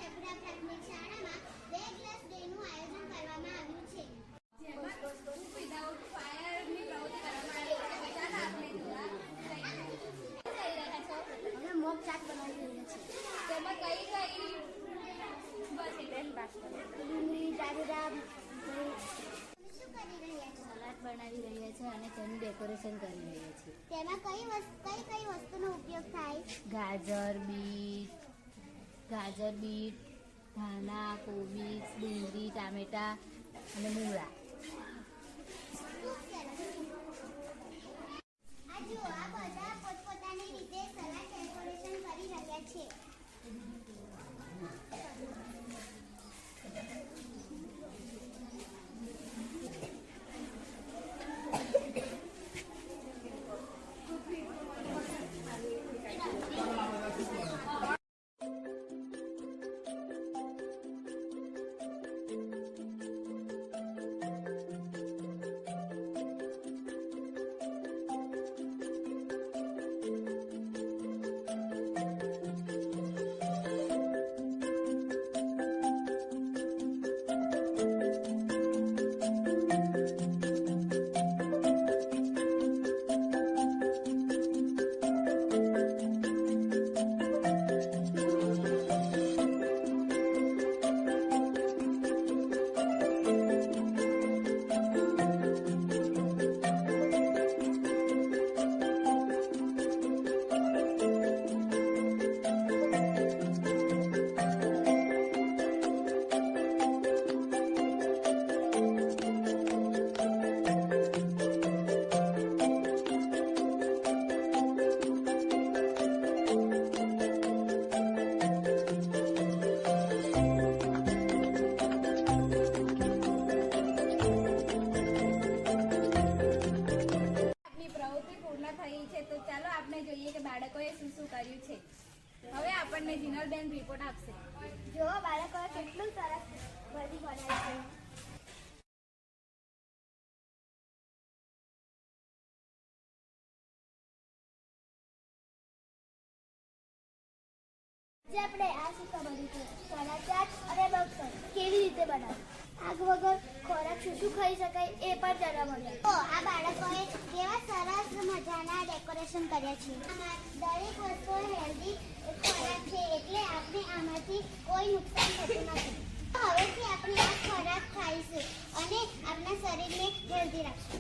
જયપુરા પ્રાથમિક શાળામાં 2 ગ્લાસ ડેનું આયોજન કરવામાં આવ્યું છે. વિધાઉટ ફાયરની પ્રવૃત્તિ કરવામાં આવી છે. આપણે અમે મોક ચાટ બનાવી રહ્યા છીએ. તેમાં કઈ બસ ઇન્ટરેસ્ટ પાસ ડુંગળી, ટામેટા, શું કરી રહ્યા છો? સલાડ બનાવી રહ્યા છે અને તેનું ડેકોરેશન કરી રહ્યા છે. તેમાં કઈ વસ્તુનો ઉપયોગ થાય? ગાજર, બીટ, ધાણા, કોબીજ, ડુંગળી, ટામેટા અને મૂળા. આ જુઓ, આ બધા પોતપોતાની રીતે સલાડ ડેકોરેશન કરી રહ્યા છે. થઈ છે. તો ચાલો આપણે જોઈએ કે બાળકોએ શું શું કર્યું છે. હવે આપણને જીનલબેન રિપોર્ટ આપશે. જો બાળકોએ કેટલું સરસ બધી બનાવી છે. જે આપણે આ શીખવા બધું છે સલાડ ચાટ અને બક્સર કેવી રીતે બનાવવું, આગ વગર ખોરાક શું ખાઈ શકાય એ પણ જાણવા મળ્યું. તો આ બાળકોએ કેવા સરસ મજાના ડેકોરેશન કર્યા છે. દરેક વસ્તુ હેલ્ધી ખોરાક છે એટલે આપણે આમાંથી કોઈ નુકસાન થતું નથી. હવેથી આપણે આ ખોરાક ખાઈશું અને આપણા શરીરને હેલ્ધી રાખશું.